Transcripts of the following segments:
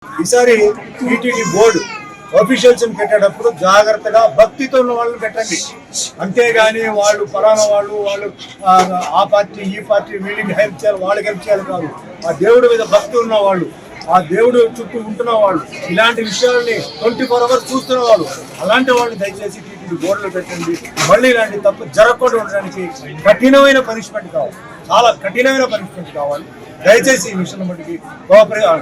ఈసారి TTD board officials పెట్టేటప్పుడు జాగ్రత్తగా భక్తితో ఉన్న వాళ్ళని పెట్టండి. అంతేగాని వాళ్ళు పలానా వాళ్ళు ఆ పార్టీ ఈ పార్టీ వీళ్ళకి హెల్ప్ చేయాలి వాళ్ళకి హెల్ప్ చేయాలి కాదు. ఆ దేవుడి మీద భక్తి ఉన్న వాళ్ళు, ఆ దేవుడు చుట్టూ ఉంటున్న వాళ్ళు, ఇలాంటి విషయాల్ని 24 hours చూస్తున్న వాళ్ళు, అలాంటి వాళ్ళు దయచేసి టీటీడీ బోర్డులో పెట్టండి. మళ్ళీ ఇలాంటి తప్పు జరగకుండా ఉండడానికి కఠినమైన పనిష్మెంట్ కావాలి, చాలా కఠినమైన పనిష్మెంట్ కావాలి. దయచేసి ఈ విషయం బట్టి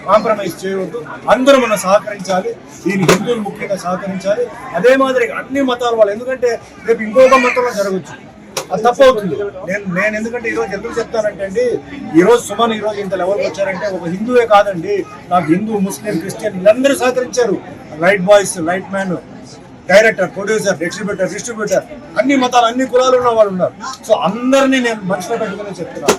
కాంప్రమైజ్ చేయవద్దు. అందరూ మనం సహకరించాలి. దీని హిందువులు ముఖ్యంగా సహకరించాలి. అదే మాదిరిగా అన్ని మతాల వాళ్ళు, ఎందుకంటే రేపు ఇంకొక మతంలో జరగచ్చు, అది తప్పవుతుంది. నేను ఎందుకంటే ఈరోజు ఎందుకు చెప్తానంటే అండి, ఈరోజు సుమన్ ఈరోజు ఇంత లెవెల్కి వచ్చారంటే ఒక హిందువే కాదండి, నాకు హిందూ ముస్లిం క్రిస్టియన్ వీళ్ళందరూ సహకరించారు. Light boys, light man, director, producer, distributor, అన్ని మతాలు అన్ని కులాలు ఉన్న వాళ్ళు ఉన్నారు. సో అందరినీ నేను మనసులో పెట్టుకుని చెప్తున్నాను,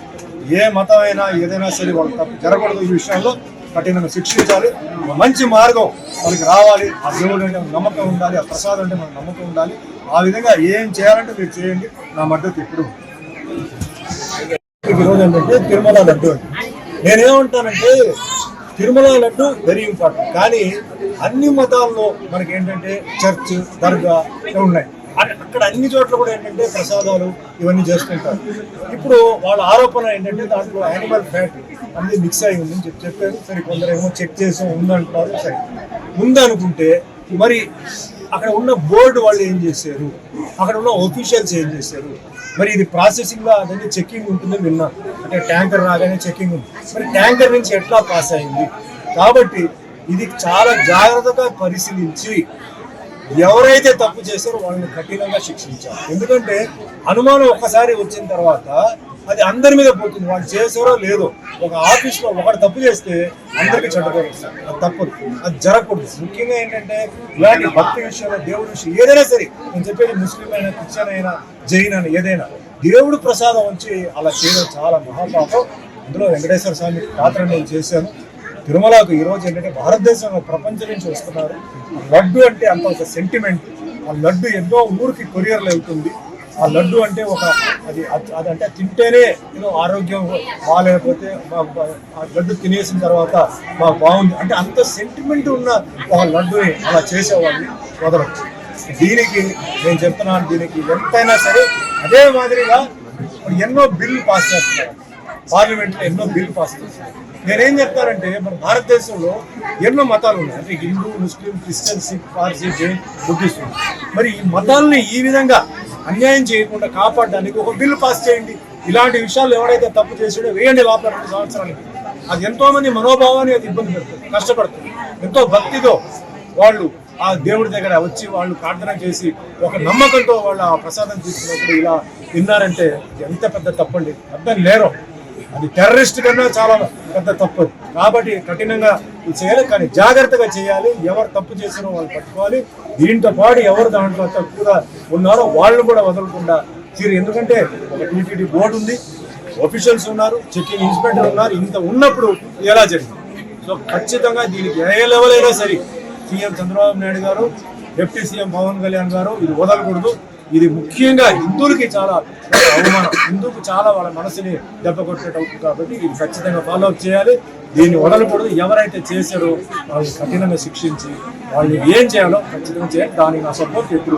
ఏ మతం అయినా ఏదైనా సరే వాళ్ళు తప్పు జరగకూడదు. ఈ విషయంలో కఠినంగా శిక్షించాలి. మంచి మార్గం మనకి రావాలి. ఆ దేవుడు అంటే నమ్మకం ఉండాలి, ఆ ప్రసాదం అంటే మనకు నమ్మకం ఉండాలి. ఆ విధంగా ఏం చేయాలంటే మీరు చేయండి. నా మద్దతు ఇప్పుడు ఈరోజు ఏంటంటే తిరుమల లడ్డు అండి. నేనేమంటానంటే తిరుమల లడ్డు వెరీ ఇంపార్టెంట్, కానీ అన్ని మతాల్లో మనకి ఏంటంటే చర్చ్, దర్గా ఉన్నాయి. అక్కడ అన్ని చోట్ల కూడా ఏంటంటే ప్రసాదాలు ఇవన్నీ చేస్తుంటారు. ఇప్పుడు వాళ్ళ ఆరోపణ ఏంటంటే దాంట్లో యానిమల్ ఫ్యాట్ అన్ని మిక్స్ అయి ఉందని చెప్పారు. సరే, కొందరేమో చెక్ చేసి ఉందంటున్నారు. సరే, ఉందనుకుంటే మరి అక్కడ ఉన్న బోర్డు వాళ్ళు ఏం చేశారు, అక్కడ ఉన్న ఆఫీషియల్స్ ఏం చేశారు? మరి ఇది ప్రాసెసింగ్లో అదంటే చెక్కింగ్ ఉంటుందని విన్నాను. అంటే ట్యాంకర్ రాగానే చెక్కింగ్ ఉంది. మరి ట్యాంకర్ నుంచి ఎట్లా పాస్ అయింది? కాబట్టి ఇది చాలా జాగ్రత్తగా పరిశీలించి ఎవరైతే తప్పు చేశారో వాళ్ళని కఠినంగా శిక్షించాలి. ఎందుకంటే అనుమానం ఒక్కసారి వచ్చిన తర్వాత అది అందరి మీద పోతుంది. వాళ్ళు చేసారో లేదో, ఒక ఆఫీస్లో ఒకటి తప్పు చేస్తే అందరికీ చెడ్డపేరు వస్తుంది. అది తప్పదు, అది జరగకూడదు. ముఖ్యంగా ఏంటంటే ఇలాంటి భక్తి విషయంలో, దేవుడి విషయం ఏదైనా సరే, నేను చెప్పేది ముస్లిం అయినా, క్రిస్టియన్ అయినా, జైన్ అయినా, ఏదైనా దేవుడు ప్రసాదం వచ్చి అలా చేయడం చాలా మహాపాపం. అందులో వెంకటేశ్వర స్వామి పాత్ర నేను చేశాను. తిరుమలకు ఈరోజు ఏంటంటే భారతదేశంలో ప్రపంచం నుంచి వస్తున్నారు. లడ్డు అంటే అంత ఒక సెంటిమెంట్. ఆ లడ్డు ఎన్నో ఊరికి కొరియర్లు వెళ్తుంది. ఆ లడ్డు అంటే ఒక అదంటే తింటేనే ఏదో ఆరోగ్యం బాగాలేకపోతే ఆ లడ్డు తినేసిన తర్వాత మాకు బాగుంది అంటే అంత సెంటిమెంట్ ఉన్న ఒక లడ్డుని అలా చేసేవాడిని వదలచ్చు. దీనికి నేను చెప్తున్నాను, దీనికి ఎంతైనా సరే అదే మాదిరిగా ఎన్నో బిల్లు పాస్ చేస్తున్నారు. పార్లమెంట్లో ఎన్నో బిల్లు పాస్ చేస్తున్నారు. నేనేం చెప్తానంటే మన భారతదేశంలో ఎన్నో మతాలు ఉన్నాయి. అంటే Hindu, Muslim, Christian, Sikh, Parsi, Jain, Buddhist. మరి ఈ మతాలని ఈ విధంగా అన్యాయం చేయకుండా కాపాడడానికి ఒక బిల్లు పాస్ చేయండి. ఇలాంటి విషయాలు ఎవరైతే తప్పు చేసాడో వేయండి లోపల 2 సంవత్సరాలకి. అది ఎంతో మంది మనోభావాన్ని అది ఇబ్బంది పెడుతుంది, కష్టపడుతుంది. ఎంతో భక్తితో వాళ్ళు ఆ దేవుడి దగ్గర వచ్చి వాళ్ళు ప్రార్థన చేసి ఒక నమ్మకంతో వాళ్ళు ఆ ప్రసాదం తీసుకున్నప్పుడు ఇలా విన్నారంటే ఎంత పెద్ద తప్పండి. అర్థం లేరు, అది టెర్రరిస్ట్ కన్నా చాలా పెద్ద తప్పు. కాబట్టి కఠినంగా చేయాలి, కానీ జాగ్రత్తగా చేయాలి. ఎవరు తప్పు చేసినా వాళ్ళు పట్టుకోవాలి. దీంతో పాటు ఎవరు దాంట్లో తక్కువగా ఉన్నారో వాళ్ళు కూడా వదలకుండా తీరు. ఎందుకంటే ఒక టీటీడీ బోర్డు ఉంది, ఆఫీషియల్స్ ఉన్నారు, చెకింగ్ ఇన్స్పెక్టర్ ఉన్నారు. ఇంత ఉన్నప్పుడు ఎలా జరిగింది? సో ఖచ్చితంగా దీనికి ఏ లెవెల్ అయినా సరే సీఎం చంద్రబాబు నాయుడు గారు, డిప్యూటీ సీఎం పవన్ కళ్యాణ్ గారు ఇది వదలకూడదు. ఇది ముఖ్యంగా హిందువులకి చాలా అవమానం, హిందువుకు చాలా వాళ్ళ మనసుని దెబ్బ కొట్టేట అవుతుంది. కాబట్టి ఇది ఖచ్చితంగా ఫాలో అప్ చేయాలి, దీన్ని వదలకూడదు. ఎవరైతే చేశారో వాళ్ళని కఠినంగా శిక్షించి వాళ్ళు ఏం చేయాలో ఖచ్చితంగా చేయాలి. దానికి నా సపోర్ట్ ఎప్పుడు